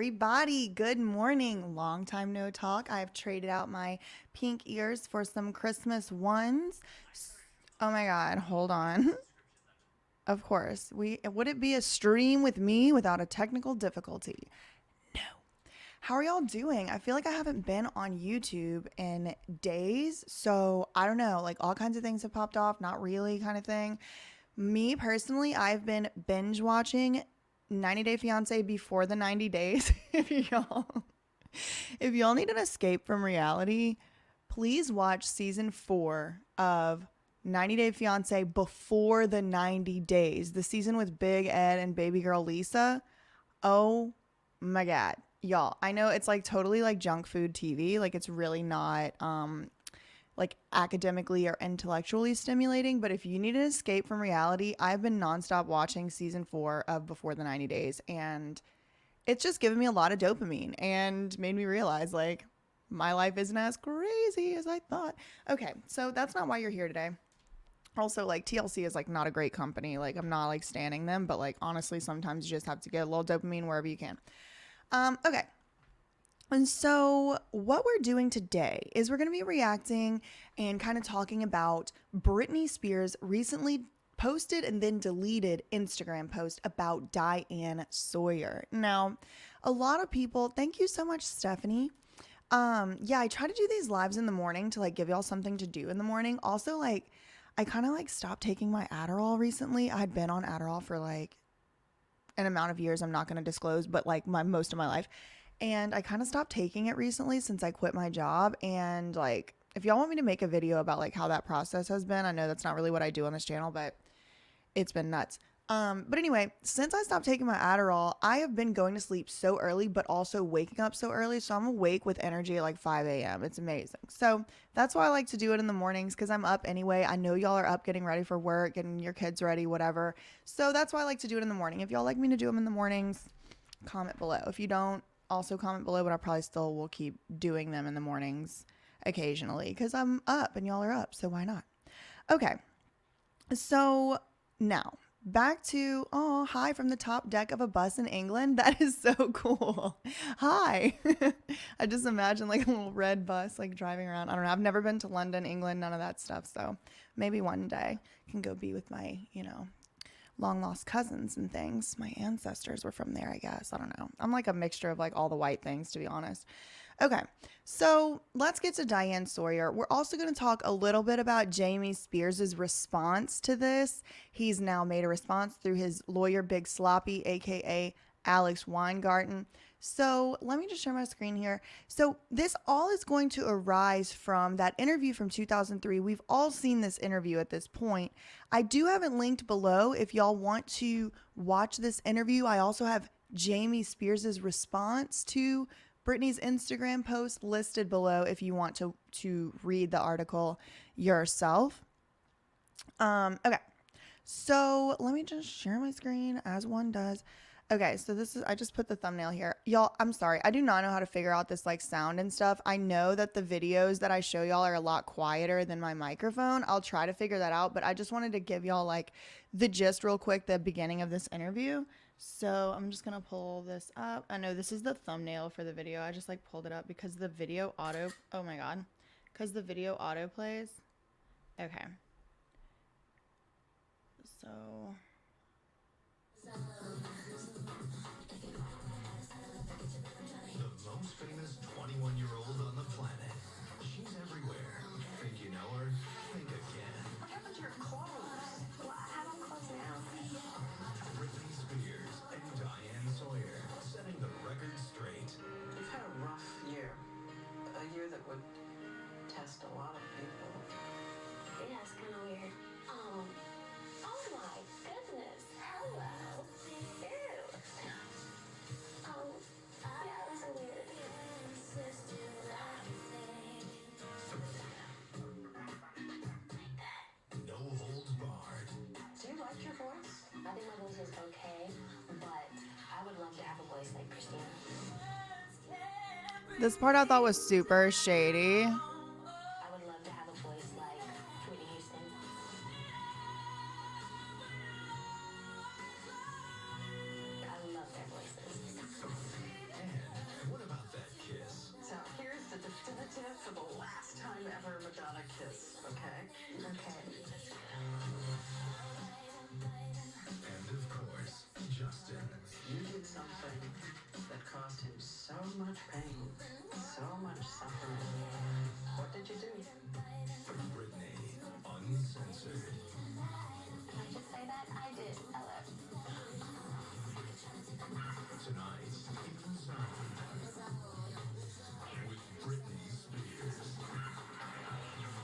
everybody? Good morning. Long time no talk. I've traded out my pink ears for some Christmas ones. Oh my God, hold on. Of course, would it be a stream with me without a technical difficulty? No. How are y'all doing? I feel like I haven't been on YouTube in days, so I don't know, like all kinds of things have popped off, not really kind of thing. Me personally, I've been binge watching 90 Day Fiance before the 90 days. If y'all need an escape from reality, please watch season 4 of 90 Day Fiance before the 90 days. The season with Big Ed and baby girl Lisa. Oh my God. Y'all, I know it's like totally like junk food TV. Like it's really not like academically or intellectually stimulating, but if you need an escape from reality, I've been nonstop watching season 4 of Before the 90 Days, and it's just given me a lot of dopamine and made me realize like my life isn't as crazy as I thought. Okay, so that's not why you're here today. Also, like TLC is like not a great company. Like I'm not like standing them, but like honestly, sometimes you just have to get a little dopamine wherever you can. Okay. And so what we're doing today is we're going to be reacting and kind of talking about Britney Spears' recently posted and then deleted Instagram post about Diane Sawyer. Now, a lot of people, thank you so much, Stephanie. Yeah, I try to do these lives in the morning to like give y'all something to do in the morning. Also, like, I kind of like stopped taking my Adderall recently. I had been on Adderall for like an amount of years I'm not going to disclose, but like most of my life. And I kind of stopped taking it recently since I quit my job. And like, if y'all want me to make a video about like how that process has been, I know that's not really what I do on this channel, but it's been nuts. But anyway, since I stopped taking my Adderall, I have been going to sleep so early, but also waking up so early. So I'm awake with energy at like 5 a.m. It's amazing. So that's why I like to do it in the mornings, because I'm up anyway. I know y'all are up getting ready for work, getting your kids ready, whatever. So that's why I like to do it in the morning. If y'all like me to do them in the mornings, comment below. If you don't, also comment below, but I probably still will keep doing them in the mornings occasionally because I'm up and y'all are up. So why not? Okay. So now back to, oh, hi from the top deck of a bus in England. That is so cool. Hi. I just imagine like a little red bus like driving around. I don't know. I've never been to London, England, none of that stuff. So maybe one day I can go be with my, long lost cousins and things. My ancestors were from there, I guess. I don't know. I'm like a mixture of like all the white things, to be honest. Okay, so let's get to Diane Sawyer. We're also going to talk a little bit about Jamie Spears' response to this. He's now made a response through his lawyer, Big Sloppy, aka Alex Weingarten. So let me just share my screen here. So this all is going to arise from that interview from 2003. We've all seen this interview at this point. I do have it linked below if y'all want to watch this interview. I also have Jamie Spears' response to Britney's Instagram post listed below if you want to read the article yourself. Okay, so let me just share my screen as one does. Okay, so this is, I just put the thumbnail here. Y'all, I'm sorry. I do not know how to figure out this like sound and stuff. I know that the videos that I show y'all are a lot quieter than my microphone. I'll try to figure that out, but I just wanted to give y'all like the gist real quick, the beginning of this interview. So I'm just going to pull this up. I know this is the thumbnail for the video. I just like pulled it up because the video oh my God, because the video auto plays. Okay. So... The most famous 21-year-old on the planet. She's everywhere. Think you know her? Think again. What happened to your clothes? Well, I have on clothes now. Britney Spears and Diane Sawyer setting the record straight. You've had a rough year. A year that would test a lot of people. Yeah, it's kind of weird. Oh my goodness. Hello. Ew. Yeah, it was so weird. No holds barred. Do you like your voice? I think my voice is okay, but I would love to have a voice like Christina. This part I thought was super shady. I would love to have a voice like Whitney Houston. I love their voices. And kiss, okay? Okay. And of course, Justin. You did something that caused him so much pain, so much suffering. What did you do? Britney, uncensored. Can I just say that? I did. Hello. Tonight, in the zone. With Britney Spears.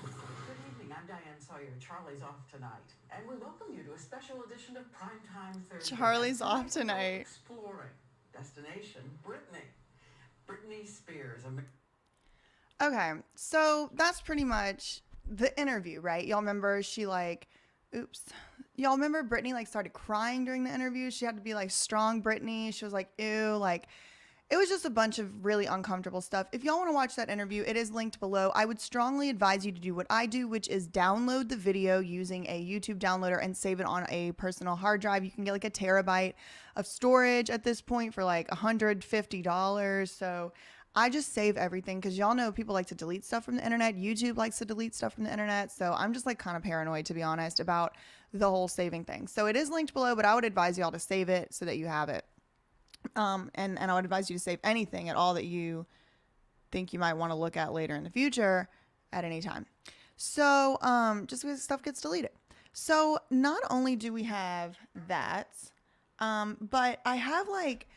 Good evening, I'm Diane Sawyer. Charlie's off tonight. And we welcome you to a special edition of Primetime Thursday. Charlie's off tonight. Exploring. Destination Britney. Britney Spears. Okay, so that's pretty much the interview, right? Y'all remember y'all remember Britney like started crying during the interview? She had to be like strong Britney. She was like, ew, like it was just a bunch of really uncomfortable stuff. If y'all want to watch that interview, it is linked below. I would strongly advise you to do what I do, which is download the video using a YouTube downloader and save it on a personal hard drive. You can get like a terabyte of storage at this point for like $150. So I just save everything because y'all know people like to delete stuff from the internet. YouTube likes to delete stuff from the internet. So I'm just like kind of paranoid, to be honest, about the whole saving thing. So it is linked below, but I would advise y'all to save it so that you have it. And I would advise you to save anything at all that you think you might want to look at later in the future at any time. So just because stuff gets deleted. So not only do we have that, but I have like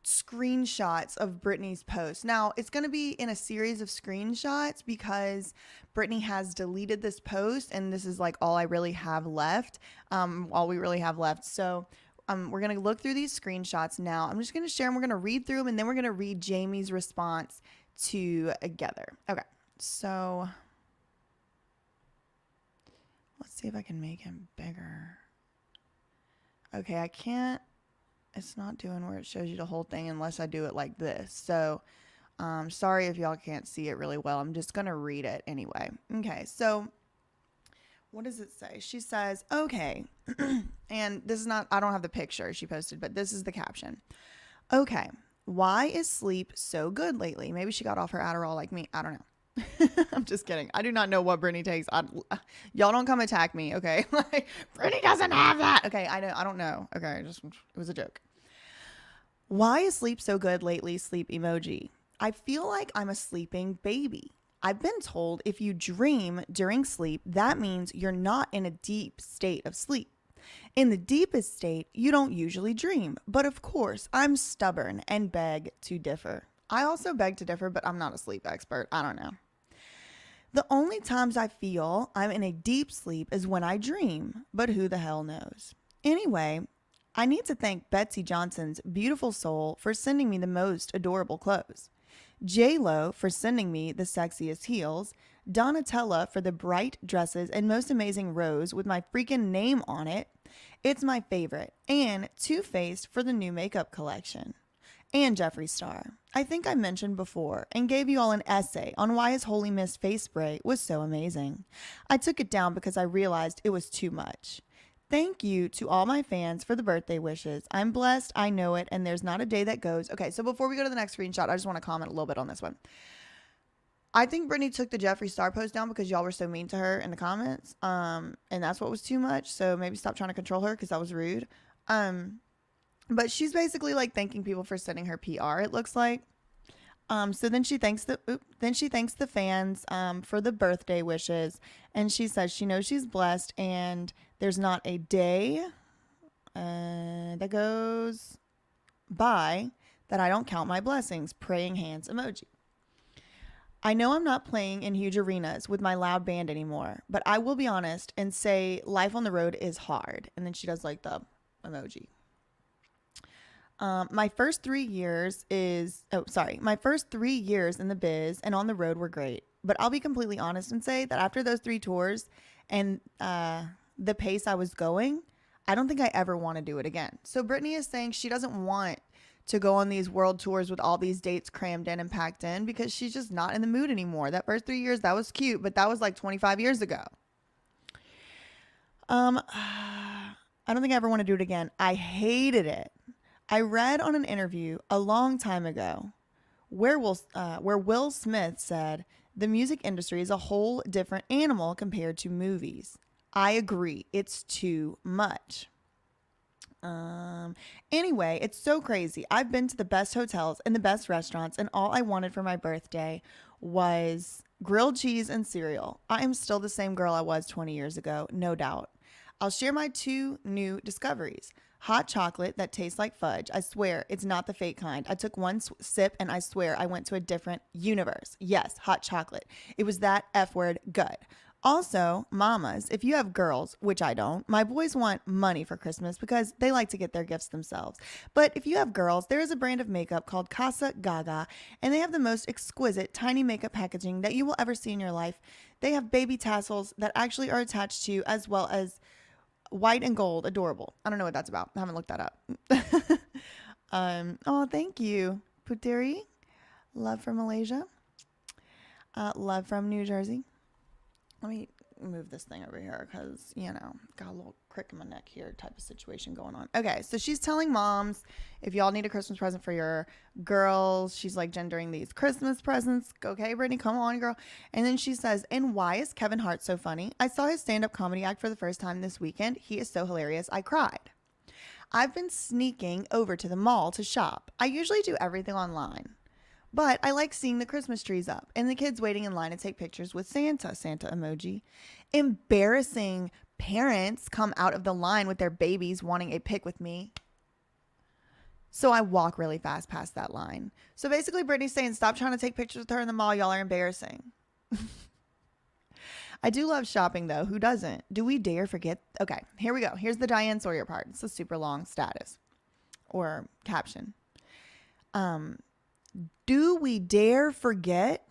screenshots of Britney's post. Now it's going to be in a series of screenshots because Britney has deleted this post and this is like all I really have left, all we really have left. So we're going to look through these screenshots now. I'm just going to share them. We're going to read through them and then we're going to read Jamie's response together. Okay. So let's see if I can make him bigger. Okay. I can't. It's not doing where it shows you the whole thing unless I do it like this. So sorry if y'all can't see it really well. I'm just going to read it anyway. Okay. So what does it say? She says, okay. And this is not, I don't have the picture she posted, but this is the caption. Okay. Why is sleep so good lately? Maybe she got off her Adderall like me. I don't know. I'm just kidding. I do not know what Britney takes. Y'all don't come attack me. Okay. Like Britney doesn't have that. Okay. I know. I don't know. Okay. It was a joke. Why is sleep so good lately? Sleep emoji. I feel like I'm a sleeping baby. I've been told if you dream during sleep, that means you're not in a deep state of sleep. In the deepest state, you don't usually dream. But of course, I'm stubborn and beg to differ. I also beg to differ, but I'm not a sleep expert. I don't know. The only times I feel I'm in a deep sleep is when I dream, but who the hell knows? Anyway, I need to thank Betsy Johnson's beautiful soul for sending me the most adorable clothes. J-Lo for sending me the sexiest heels. Donatella for the bright dresses and most amazing rose with my freaking name on it. It's my favorite. And Too Faced for the new makeup collection. And Jeffree Star. I think I mentioned before and gave you all an essay on why his Holy Mist face spray was so amazing. I took it down because I realized it was too much. Thank you to all my fans for the birthday wishes. I'm blessed. I know it. And there's not a day that goes. Okay, so before we go to the next screenshot, I just want to comment a little bit on this one. I think Britney took the Jeffree Star post down because y'all were so mean to her in the comments. And that's what was too much. So maybe stop trying to control her because that was rude. But she's basically like thanking people for sending her PR, it looks like. So then she thanks the fans for the birthday wishes, and she says she knows she's blessed, and there's not a day that goes by that I don't count my blessings. Praying hands emoji. I know I'm not playing in huge arenas with my loud band anymore, but I will be honest and say life on the road is hard. And then she does like the emoji. My first 3 years in the biz and on the road were great. But I'll be completely honest and say that after those 3 tours and the pace I was going, I don't think I ever want to do it again. So Britney is saying she doesn't want to go on these world tours with all these dates crammed in and packed in because she's just not in the mood anymore. That first 3 years, that was cute, but that was like 25 years ago. I don't think I ever want to do it again. I hated it. I read on an interview a long time ago where Will Smith said The music industry is a whole different animal compared to movies. I agree. It's too much. Anyway, it's so crazy. I've been to the best hotels and the best restaurants, and all I wanted for my birthday was grilled cheese and cereal. I am still the same girl I was 20 years ago, no doubt. I'll share my 2 new discoveries. Hot chocolate that tastes like fudge. I swear it's not the fake kind. I took one sip and I swear I went to a different universe. Yes, hot chocolate. It was that F word good. Also, mamas, if you have girls, which I don't, my boys want money for Christmas because they like to get their gifts themselves. But if you have girls, there is a brand of makeup called Casa Gaga, and they have the most exquisite tiny makeup packaging that you will ever see in your life. They have baby tassels that actually are attached to you, as well as white and gold. Adorable. I don't know what that's about. I haven't looked that up. Oh, thank you, Puteri. Love from Malaysia. Love from New Jersey. Let me move this thing over here because, got a little crick in my neck here type of situation going on. Okay, so she's telling moms, if y'all need a Christmas present for your girls, she's like gendering these Christmas presents. Okay, Brittany, come on, girl. And then she says, and why is Kevin Hart so funny? I saw his stand-up comedy act for the first time this weekend. He is so hilarious. I cried. I've been sneaking over to the mall to shop. I usually do everything online. But I like seeing the Christmas trees up and the kids waiting in line to take pictures with Santa emoji. Embarrassing parents come out of the line with their babies wanting a pic with me. So I walk really fast past that line. So basically Brittany's saying, stop trying to take pictures with her in the mall. Y'all are embarrassing. I do love shopping though. Who doesn't? Do we dare forget? Okay, here we go. Here's the Diane Sawyer part. It's a super long status or caption. Do we dare forget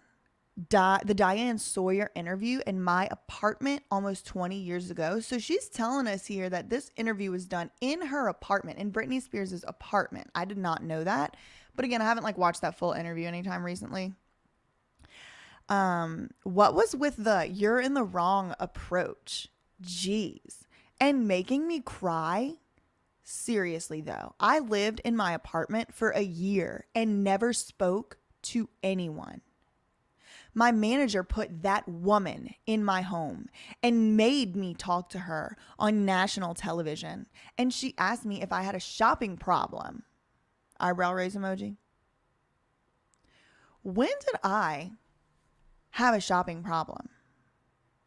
the Diane Sawyer interview in my apartment almost 20 years ago? So she's telling us here that this interview was done in her apartment, in Britney Spears' apartment. I did not know that. But again, I haven't watched that full interview anytime recently. What was with the you're in the wrong approach? Jeez. And making me cry? Seriously, though, I lived in my apartment for a year and never spoke to anyone. My manager put that woman in my home and made me talk to her on national television. And she asked me if I had a shopping problem. Eyebrow raise emoji. When did I have a shopping problem?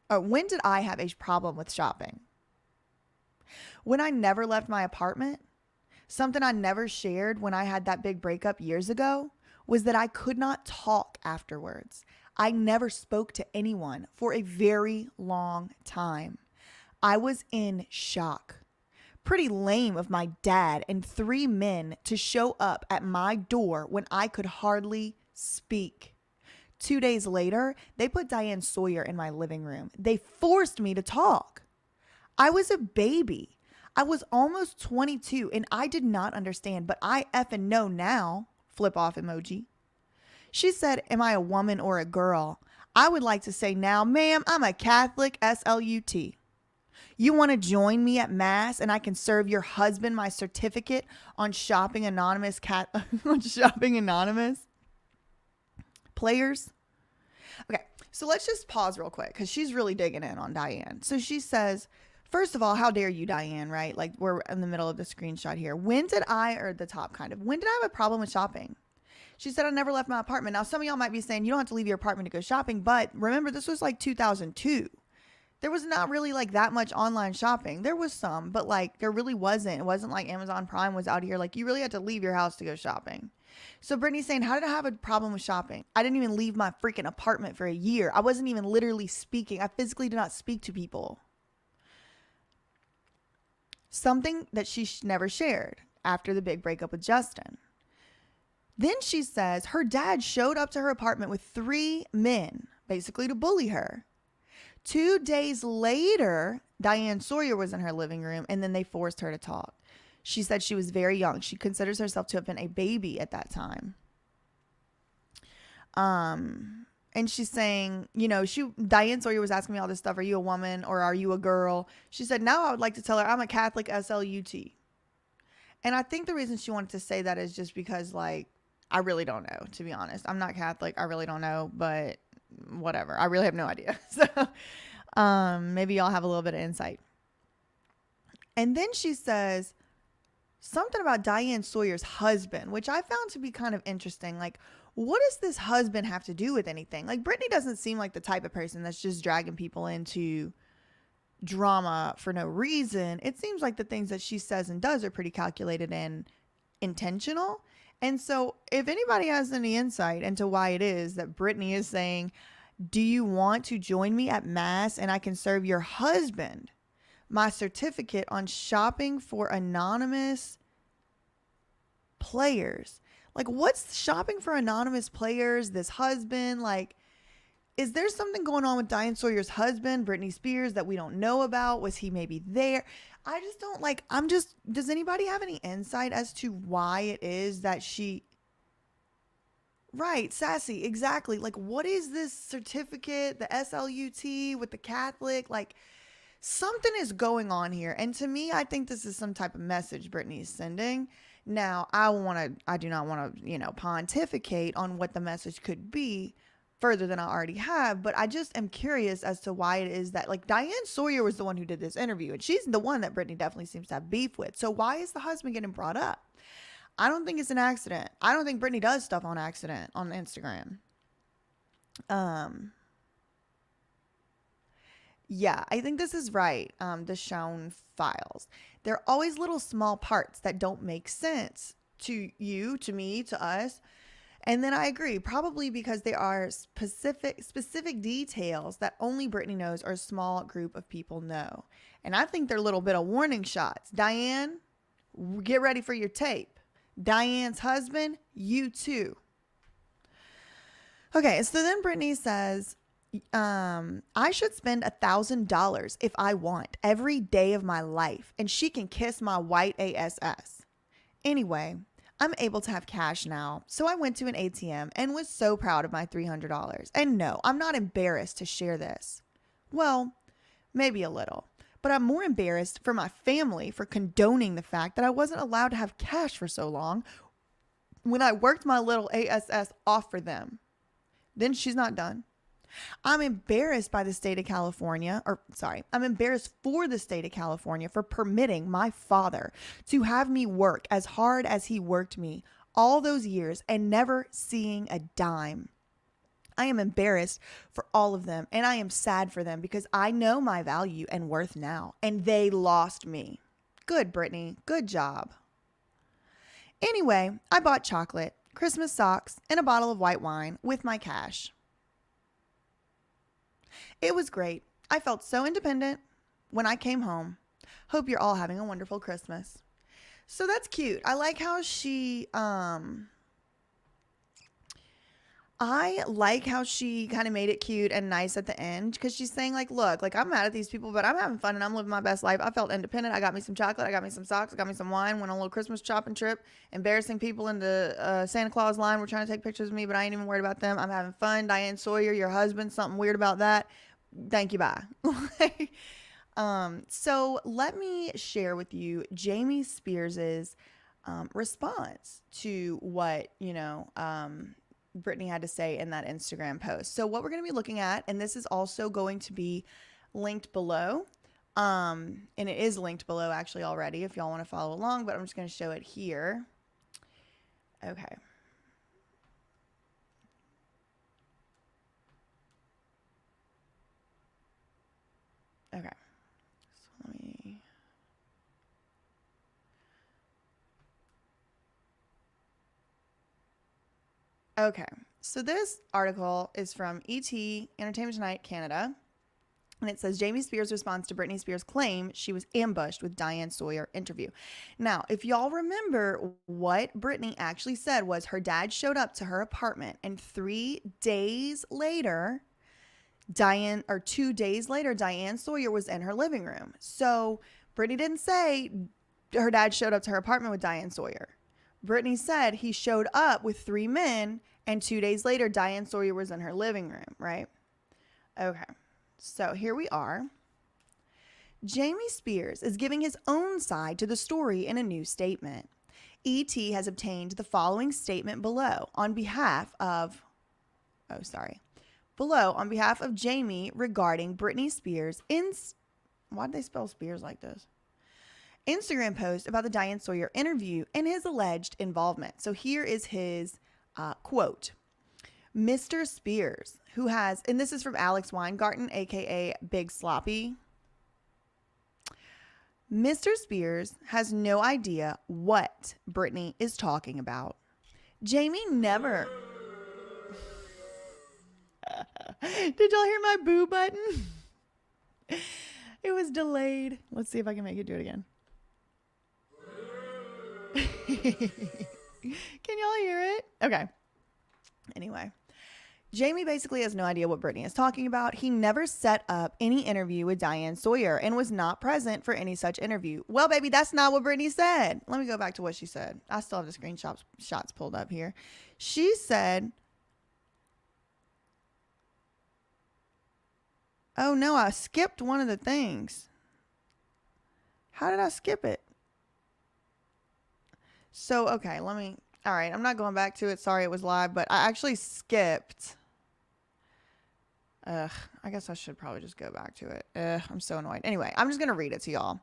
Or when did I have a problem with shopping? When I never left my apartment, something I never shared when I had that big breakup years ago was that I could not talk afterwards. I never spoke to anyone for a very long time. I was in shock. Pretty lame of my dad and 3 men to show up at my door when I could hardly speak. 2 days later, they put Diane Sawyer in my living room. They forced me to talk. I was a baby. I was almost 22 and I did not understand, but I effing know now. Flip off emoji. She said, am I a woman or a girl? I would like to say now, ma'am, I'm a Catholic SLUT. You want to join me at mass and I can serve your husband my certificate on Shopping Anonymous on Shopping Anonymous? Players? Okay, so let's just pause real quick because she's really digging in on Diane. So she says, first of all, how dare you, Diane, right? We're in the middle of the screenshot here. When did I have a problem with shopping? She said, I never left my apartment. Now, some of y'all might be saying, you don't have to leave your apartment to go shopping. But remember, this was 2002. There was not really that much online shopping. There was some, but there really wasn't. It wasn't like Amazon Prime was out here. You really had to leave your house to go shopping. So Brittany's saying, how did I have a problem with shopping? I didn't even leave my freaking apartment for a year. I wasn't even literally speaking. I physically did not speak to people. Something that she never shared after the big breakup with Justin. Then she says her dad showed up to her apartment with 3 men, basically to bully her. 2 days later, Diane Sawyer was in her living room and then they forced her to talk. She said she was very young. She considers herself to have been a baby at that time. And she's saying, Diane Sawyer was asking me all this stuff. Are you a woman or are you a girl? She said, now I would like to tell her I'm a Catholic SLUT. And I think the reason she wanted to say that is just because I really don't know, to be honest. I'm not Catholic. I really don't know. But whatever. I really have no idea. So maybe y'all have a little bit of insight. And then she says something about Diane Sawyer's husband, which I found to be kind of interesting. Like, what does this husband have to do with anything? Like, Britney doesn't seem like the type of person that's just dragging people into drama for no reason. It seems like the things that she says and does are pretty calculated and intentional. And so if anybody has any insight into why it is that Britney is saying, do you want to join me at mass and I can serve your husband my certificate on shopping for anonymous players? Like, what's shopping for anonymous players? This husband, like, is there something going on with Diane Sawyer's husband, Britney Spears, that we don't know about? Was he maybe there? I just don't like, does anybody have any insight as to why it is that she, right, sassy, exactly. Like, what is this certificate, the SLUT with the Catholic? Like, something is going on here. And to me, I think this is some type of message Britney is sending. Now, I do not want to, pontificate on what the message could be further than I already have, but I just am curious as to why it is that, like, Diane Sawyer was the one who did this interview, and she's the one that Britney definitely seems to have beef with. So why is the husband getting brought up? I don't think it's an accident. I don't think Britney does stuff on accident on Instagram. Yeah, I think this is right. The Shown files. They're always little small parts that don't make sense to you, to me, to us. And then I agree, probably because they are specific details that only Britney knows or a small group of people know. And I think they're a little bit of warning shots. Diane, get ready for your tape. Diane's husband, you too. Okay, so then Britney says, I should spend $1,000 if I want every day of my life, and she can kiss my white ass. Anyway, I'm able to have cash now, so I went to an ATM and was so proud of my $300. And no, I'm not embarrassed to share this. Well, maybe a little, but I'm more embarrassed for my family for condoning the fact that I wasn't allowed to have cash for so long when I worked my little ASS off for them. Then she's not done. I'm embarrassed by the state of California, I'm embarrassed for the state of California for permitting my father to have me work as hard as he worked me all those years and never seeing a dime. I am embarrassed for all of them, and I am sad for them because I know my value and worth now, and they lost me. Good, Britney. Good job. Anyway, I bought chocolate, Christmas socks, and a bottle of white wine with my cash. It was great. I felt so independent when I came home. Hope you're all having a wonderful Christmas. So that's cute. I like how she, kind of made it cute and nice at the end, because she's saying, like, look, like, I'm mad at these people, but I'm having fun and I'm living my best life. I felt independent. I got me some chocolate. I got me some socks. I got me some wine. Went on a little Christmas shopping trip. Embarrassing people in the Santa Claus line were trying to take pictures of me, but I ain't even worried about them. I'm having fun. Diane Sawyer, your husband, something weird about that. Thank you, bye. So let me share with you Jamie Spears's response to what, Britney had to say in that Instagram post. So what we're going to be looking at, and this is also going to be linked below, and it is linked below actually already if y'all want to follow along, but I'm just going to show it here. Okay. Okay. So let me... Okay. So this article is from ET, Entertainment Tonight, Canada. And it says, Jamie Spears responds to Britney Spears' claim she was ambushed with Diane Sawyer interview. Now, if y'all remember, what Britney actually said was her dad showed up to her apartment, and 2 days later, Diane Sawyer was in her living room. So Britney didn't say her dad showed up to her apartment with Diane Sawyer. Britney said he showed up with 3 men, and 2 days later, Diane Sawyer was in her living room, right? Okay. So here we are. Jamie Spears is giving his own side to the story in a new statement. ET has obtained the following statement below on behalf of, below on behalf of Jamie regarding Britney Spears. Why'd they spell Spears like this? Instagram post about the Diane Sawyer interview and his alleged involvement. So here is his quote. Mr. Spears, who has, and this is from Alex Weingarten, aka Big Sloppy. Mr. Spears has no idea what Britney is talking about. Jamie never. Did y'all hear my boo button? It was delayed. Let's see if I can make it do it again. Can y'all hear it? Okay. Anyway, Jamie basically has no idea what Britney is talking about. He never set up any interview with Diane Sawyer and was not present for any such interview. Well, baby, that's not what Britney said. Let me go back to what she said. I still have the screenshots pulled up here. She said, oh no, I skipped one of the things. How did I skip it? So, okay, all right, I'm not going back to it. Sorry it was live, but I actually skipped. I guess I should probably just go back to it. I'm so annoyed. Anyway, I'm just going to read it to y'all.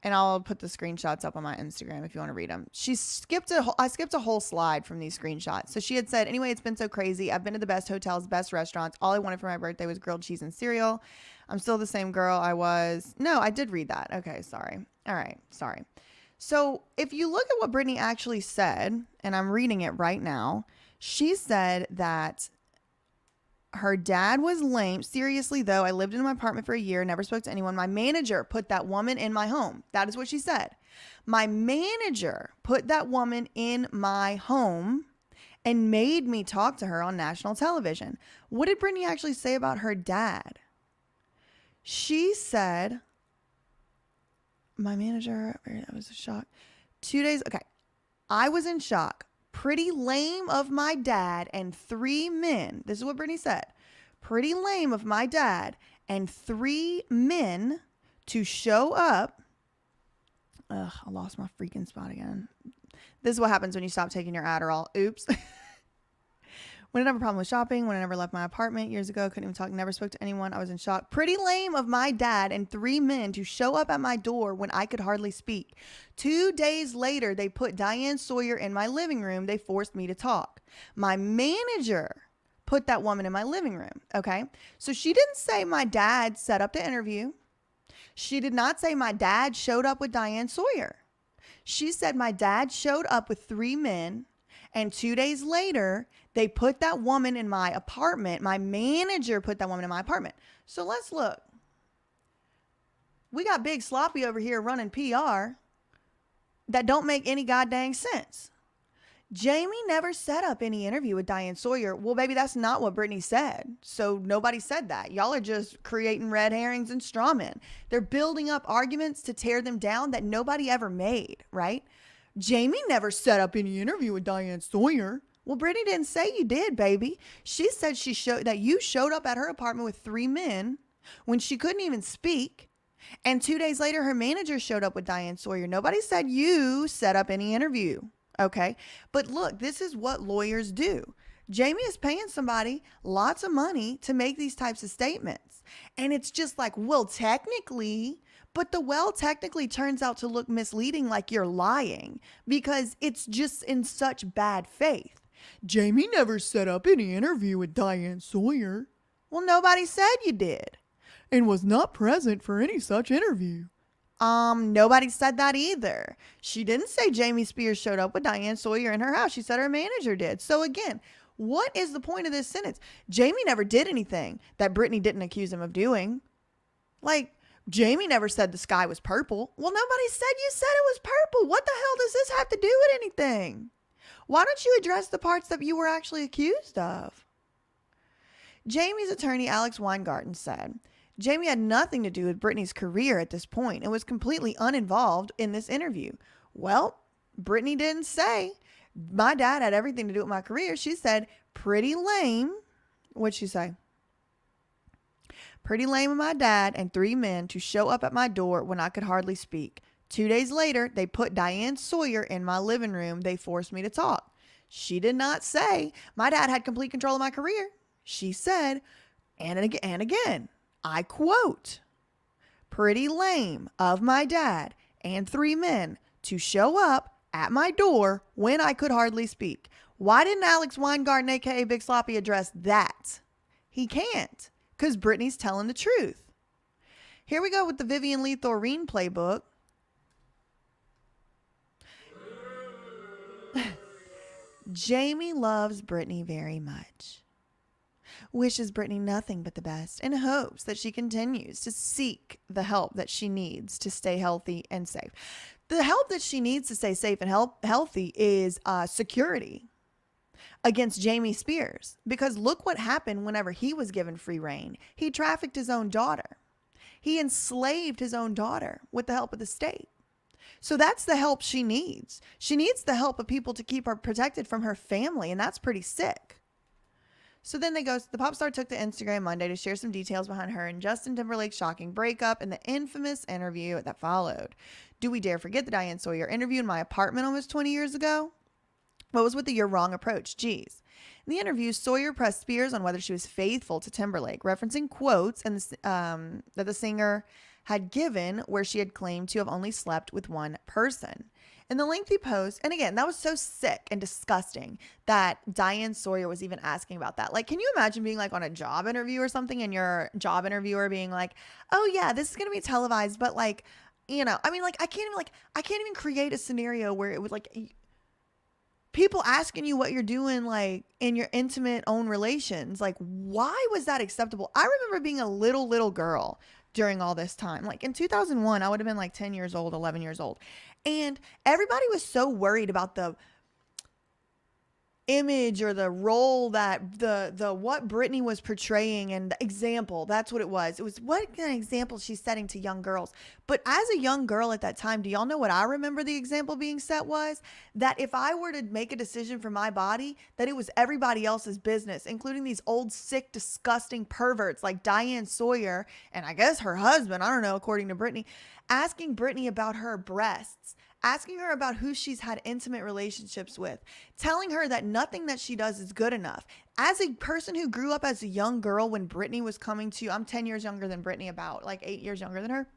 And I'll put the screenshots up on my Instagram if you want to read them. I skipped a whole slide from these screenshots. So she had said, anyway, it's been so crazy. I've been to the best hotels, best restaurants. All I wanted for my birthday was grilled cheese and cereal. I'm still the same girl I was. No, I did read that. Okay, sorry. All right, sorry. So if you look at what Britney actually said, and I'm reading it right now, she said that her dad was lame. Seriously, though, I lived in my apartment for a year, never spoke to anyone. My manager put that woman in my home. That is what she said. My manager put that woman in my home and made me talk to her on national television. What did Britney actually say about her dad? She said, my manager, I was in shock. 2 days, okay. I was in shock. Pretty lame of my dad and 3 men. This is what Britney said. Pretty lame of my dad and 3 men to show up. Ugh, I lost my freaking spot again. This is what happens when you stop taking your Adderall. Oops. When I have a problem with shopping, when I never left my apartment years ago, couldn't even talk, never spoke to anyone. I was in shock. Pretty lame of my dad and 3 men to show up at my door when I could hardly speak. 2 days later, they put Diane Sawyer in my living room. They forced me to talk. My manager put that woman in my living room. Okay. So she didn't say my dad set up the interview. She did not say my dad showed up with Diane Sawyer. She said my dad showed up with 3 men. And 2 days later, they put that woman in my apartment. My manager put that woman in my apartment. So let's look. We got Big Sloppy over here running PR that don't make any goddamn sense. Jamie never set up any interview with Diane Sawyer. Well, baby, that's not what Britney said. So nobody said that. Y'all are just creating red herrings and straw men. They're building up arguments to tear them down that nobody ever made, right? Jamie never set up any interview with Diane Sawyer. Well, Britney didn't say you did, baby. She said that you showed up at her apartment with 3 men when she couldn't even speak. And 2 days later, her manager showed up with Diane Sawyer. Nobody said you set up any interview. Okay. But look, this is what lawyers do. Jamie is paying somebody lots of money to make these types of statements. And it's just like, well, technically, but the technically turns out to look misleading, like you're lying, because it's just in such bad faith. Jamie never set up any interview with Diane Sawyer. Well, nobody said you did. And was not present for any such interview. Nobody said that either. She didn't say Jamie Spears showed up with Diane Sawyer in her house. She said her manager did. So again, what is the point of this sentence? Jamie never did anything that Britney didn't accuse him of doing. Like, Jamie never said the sky was purple. Well, nobody said you said it was purple. What the hell does this have to do with anything? Why don't you address the parts that you were actually accused of? Jamie's attorney, Alex Weingarten, said, Jamie had nothing to do with Britney's career at this point and was completely uninvolved in this interview. Well, Britney didn't say my dad had everything to do with my career. She said, pretty lame. What'd she say? Pretty lame of my dad and 3 men to show up at my door when I could hardly speak. 2 days later, they put Diane Sawyer in my living room. They forced me to talk. She did not say my dad had complete control of my career. She said, And again, I quote, "Pretty lame of my dad and 3 men to show up at my door when I could hardly speak." Why didn't Alex Weingarten, aka Big Sloppy, address that? He can't, because Britney's telling the truth. Here we go with the Vivian Lee Thoreen playbook. Jamie loves Britney very much, wishes Britney nothing but the best, and hopes that she continues to seek the help that she needs to stay healthy and safe. The help that she needs to stay safe and healthy is security against Jamie Spears. Because look what happened whenever he was given free reign. He trafficked his own daughter. He enslaved his own daughter with the help of the state. So that's the help she needs. She needs the help of people to keep her protected from her family, and that's pretty sick. So then the pop star took to Instagram Monday to share some details behind her and Justin Timberlake's shocking breakup and the infamous interview that followed. Do we dare forget the Diane Sawyer interview in my apartment almost 20 years ago? What was with the "you're wrong" approach? Geez. In the interview, Sawyer pressed Spears on whether she was faithful to Timberlake, referencing quotes that the singer had given where she had claimed to have only slept with one person. In the lengthy post, and again, that was so sick and disgusting that Diane Sawyer was even asking about that. Like, can you imagine being like on a job interview or something and your job interviewer being like, "Oh yeah, this is going to be televised, but like, you know, I mean, like, I can't even create a scenario where it would like people asking you what you're doing, like in your intimate own relations. Like, why was that acceptable?" I remember being a little girl during all this time. Like in 2001, I would have been like 10 years old, 11 years old. And everybody was so worried about the image or the role that the what Britney was portraying and the example. That's what it was. It was what kind of example she's setting to young girls. But as a young girl at that time, do y'all know what I remember the example being set was? That if I were to make a decision for my body, that it was everybody else's business, including these old, sick, disgusting perverts like Diane Sawyer and I guess her husband, I don't know, according to Britney, asking Britney about her breasts, asking her about who she's had intimate relationships with, telling her that nothing that she does is good enough. As a person who grew up as a young girl when Britney was coming to, I'm 10 years younger than Britney, about like 8 years younger than her.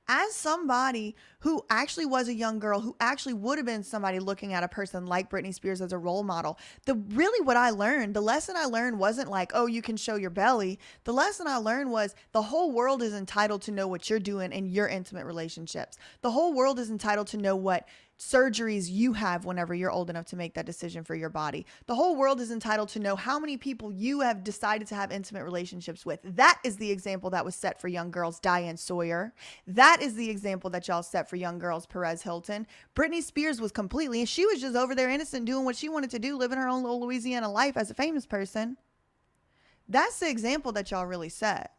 As somebody who actually was a young girl, who actually would have been somebody looking at a person like Britney Spears as a role model, the lesson I learned wasn't like, "Oh, you can show your belly." The lesson I learned was the whole world is entitled to know what you're doing in your intimate relationships. The whole world is entitled to know what surgeries you have whenever you're old enough to make that decision for your body. The whole world is entitled to know how many people you have decided to have intimate relationships with. That is the example that was set for young girls, Diane Sawyer. That is the example that y'all set for young girls, Perez Hilton. Britney Spears was she was just over there innocent doing what she wanted to do, living her own little Louisiana life as a famous person. That's the example that y'all really set.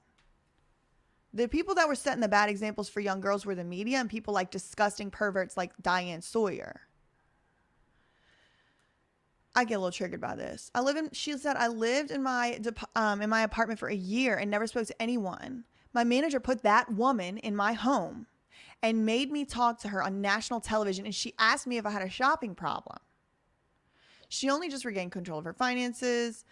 The people that were setting the bad examples for young girls were the media and people like disgusting perverts like Diane Sawyer. I get a little triggered by this. She said, "I lived in my apartment for a year and never spoke to anyone. My manager put that woman in my home and made me talk to her on national television. And she asked me if I had a shopping problem. She only just regained control of her finances.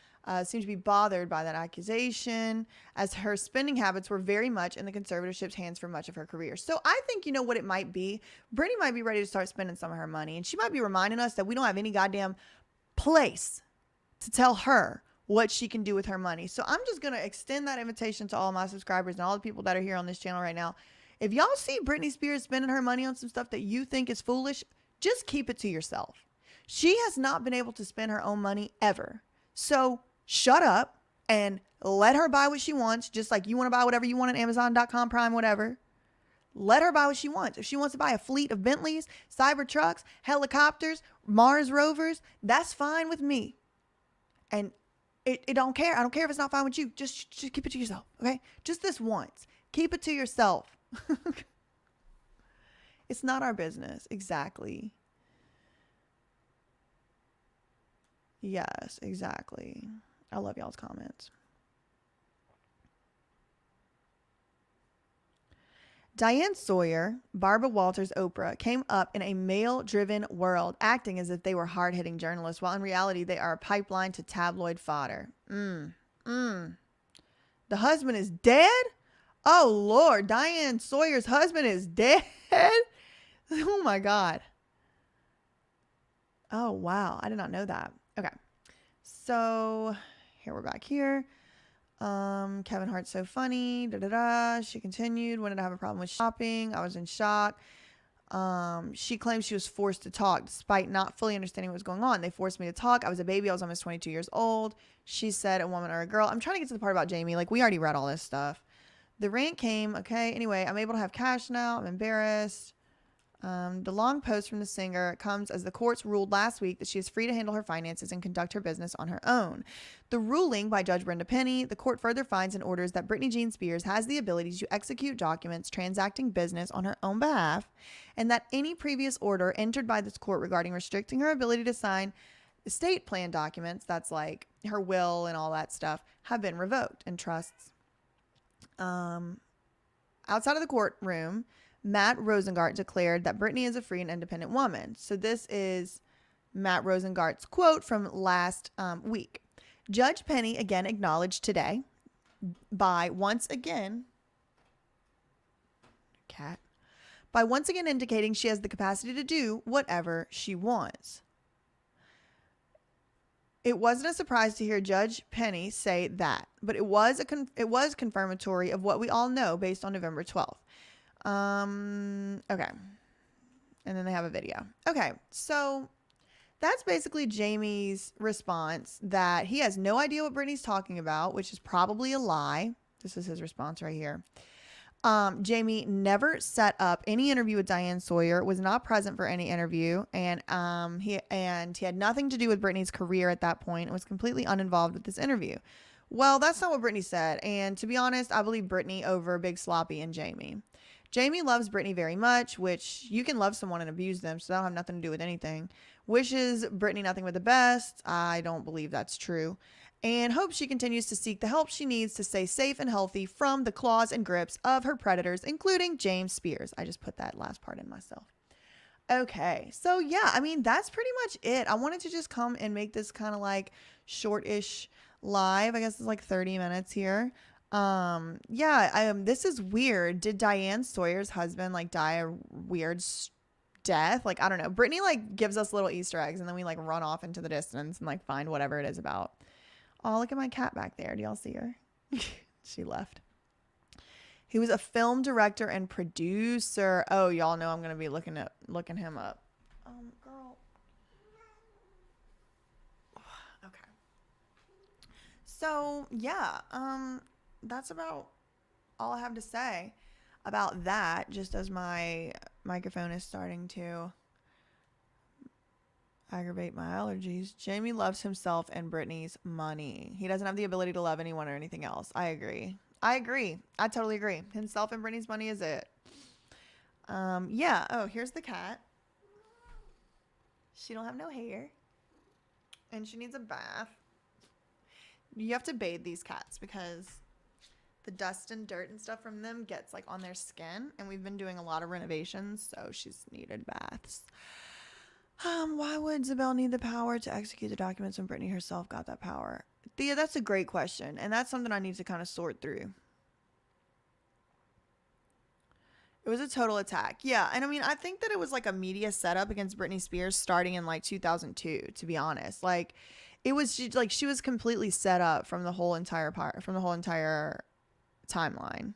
Seemed to be bothered by that accusation, as her spending habits were very much in the conservatorship's hands for much of her career." So I think, you know what it might be? Britney might be ready to start spending some of her money, and she might be reminding us that we don't have any goddamn place to tell her what she can do with her money. So I'm just going to extend that invitation to all my subscribers and all the people that are here on this channel right now. If y'all see Britney Spears spending her money on some stuff that you think is foolish, just keep it to yourself. She has not been able to spend her own money ever. So shut up and let her buy what she wants, just like you want to buy whatever you want on Amazon.com, Prime, whatever. Let her buy what she wants. If she wants to buy a fleet of Bentleys, Cybertrucks, helicopters, Mars rovers, that's fine with me. And it don't care. I don't care if it's not fine with you. Just keep it to yourself, okay? Just this once. Keep it to yourself. It's not our business. Exactly. Yes, exactly. I love y'all's comments. Diane Sawyer, Barbara Walters, Oprah came up in a male-driven world, acting as if they were hard-hitting journalists, while in reality they are a pipeline to tabloid fodder. The husband is dead? Oh, Lord. Diane Sawyer's husband is dead? Oh, my God. Oh, wow. I did not know that. Okay. So here we're back here. Kevin Hart's so funny. Da, da, da. She continued. When did I have a problem with shopping? I was in shock. She claims she was forced to talk despite not fully understanding what was going on. They forced me to talk. I was a baby. I was almost 22 years old. She said a woman or a girl. I'm trying to get to the part about Jamie. Like, we already read all this stuff. The rant came. Okay. Anyway, I'm able to have cash now. I'm embarrassed. The long post from the singer comes as the courts ruled last week that she is free to handle her finances and conduct her business on her own. The ruling by Judge Brenda Penny, the court further finds and orders that Britney Jean Spears has the ability to execute documents transacting business on her own behalf, and that any previous order entered by this court regarding restricting her ability to sign estate plan documents, that's like her will and all that stuff, have been revoked, and trusts. Outside of the courtroom, Matt Rosengart declared that Britney is a free and independent woman. So this is Matt Rosengart's quote from last week. Judge Penny again acknowledged today by once again indicating she has the capacity to do whatever she wants. It wasn't a surprise to hear Judge Penny say that, but it was confirmatory of what we all know based on November 12th. Okay. And then they have a video. Okay. So that's basically Jamie's response that he has no idea what Britney's talking about, which is probably a lie. This is his response right here. Jamie never set up any interview with Diane Sawyer, was not present for any interview, and he had nothing to do with Britney's career at that point and was completely uninvolved with this interview. Well, that's not what Britney said, and to be honest, I believe Britney over Big Sloppy and Jamie. Jamie loves Britney very much, which you can love someone and abuse them, so that'll have nothing to do with anything. Wishes Britney nothing but the best. I don't believe that's true. And hopes she continues to seek the help she needs to stay safe and healthy from the claws and grips of her predators, including James Spears. I just put that last part in myself. Okay, so yeah, I mean, that's pretty much it. I wanted to just come and make this kind of like short-ish live. I guess it's like 30 minutes here. This is weird. Did Diane Sawyer's husband like die a weird death? Like, I don't know. Britney like gives us little Easter eggs and then we like run off into the distance and like find whatever it is about. Oh, look at my cat back there. Do y'all see her? She left. He was a film director and producer. Oh, y'all know I'm going to be looking him up. Girl. Okay. So, yeah, that's about all I have to say about that, just as my microphone is starting to aggravate my allergies. Jamie loves himself and Britney's money. He doesn't have the ability to love anyone or anything else. I agree. I totally agree. Himself and Britney's money is it. Yeah. Oh, here's the cat. She don't have no hair. And she needs a bath. You have to bathe these cats because the dust and dirt and stuff from them gets like on their skin. And we've been doing a lot of renovations, so she's needed baths. Why would Isabel need the power to execute the documents when Britney herself got that power? Thea, that's a great question. And that's something I need to kind of sort through. It was a total attack. Yeah. And I mean, I think that it was like a media setup against Britney Spears starting in like 2002, to be honest. Like it was like she was completely set up from the whole entire timeline.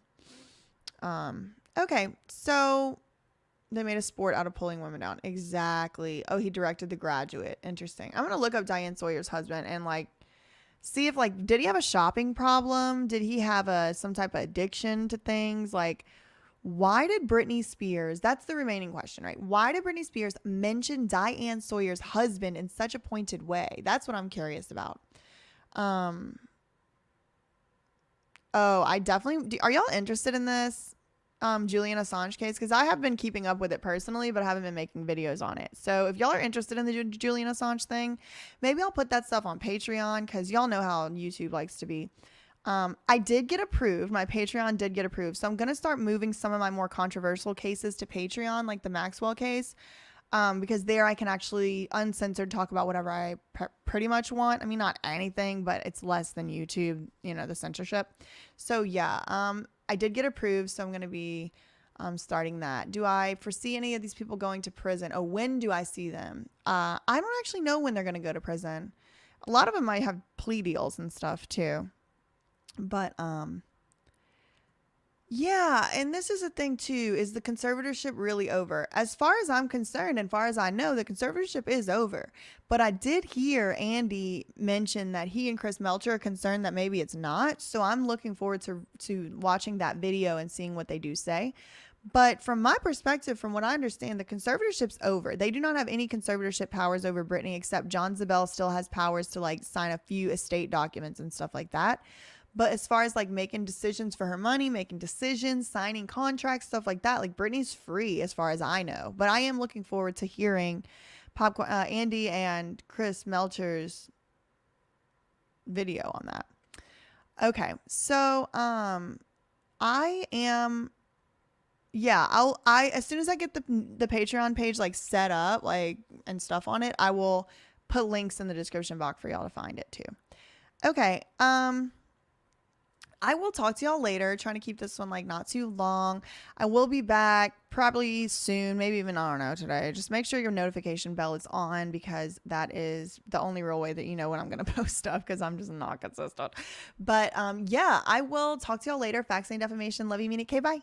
Okay. So they made a sport out of pulling women down. Exactly. Oh, he directed The Graduate. Interesting. I'm going to look up Diane Sawyer's husband and like see if like, did he have a shopping problem? Did he have some type of addiction to things? Like, why did Britney Spears, that's the remaining question, right? Why did Britney Spears mention Diane Sawyer's husband in such a pointed way? That's what I'm curious about. Oh, I definitely, are y'all interested in this Julian Assange case? Because I have been keeping up with it personally, but I haven't been making videos on it. So if y'all are interested in the Julian Assange thing, maybe I'll put that stuff on Patreon because y'all know how YouTube likes to be. I did get approved. My Patreon did get approved. So I'm going to start moving some of my more controversial cases to Patreon, like the Maxwell case. because there I can actually uncensored talk about whatever I pretty much want. I mean, not anything, but it's less than YouTube, the censorship. So yeah, I did get approved, so I'm going to be starting that. Do I foresee any of these people going to prison? Oh, when do I see them? I don't actually know when they're going to go to prison. A lot of them might have plea deals and stuff too. But yeah, and this is a thing too, is the conservatorship really over? As far as I'm concerned, and far as I know, the conservatorship is over. But I did hear Andy mention that he and Chris Melcher are concerned that maybe it's not. So I'm looking forward to watching that video and seeing what they do say. But from my perspective, from what I understand, the conservatorship's over. They do not have any conservatorship powers over Britney, except John Zabel still has powers to like sign a few estate documents and stuff like that. But as far as like making decisions for her money, making decisions, signing contracts, stuff like that, like Britney's free as far as I know. But I am looking forward to hearing Andy and Chris Melcher's video on that. Okay, so I am. Yeah, I as soon as I get the Patreon page like set up like and stuff on it, I will put links in the description box for y'all to find it too. Okay, I will talk to y'all later, trying to keep this one like not too long. I will be back probably soon, maybe even, I don't know, today. Just make sure your notification bell is on, because that is the only real way that you know when I'm going to post stuff, because I'm just not consistent. But yeah, I will talk to y'all later. Facts and defamation. Love you, mean it. Okay, bye.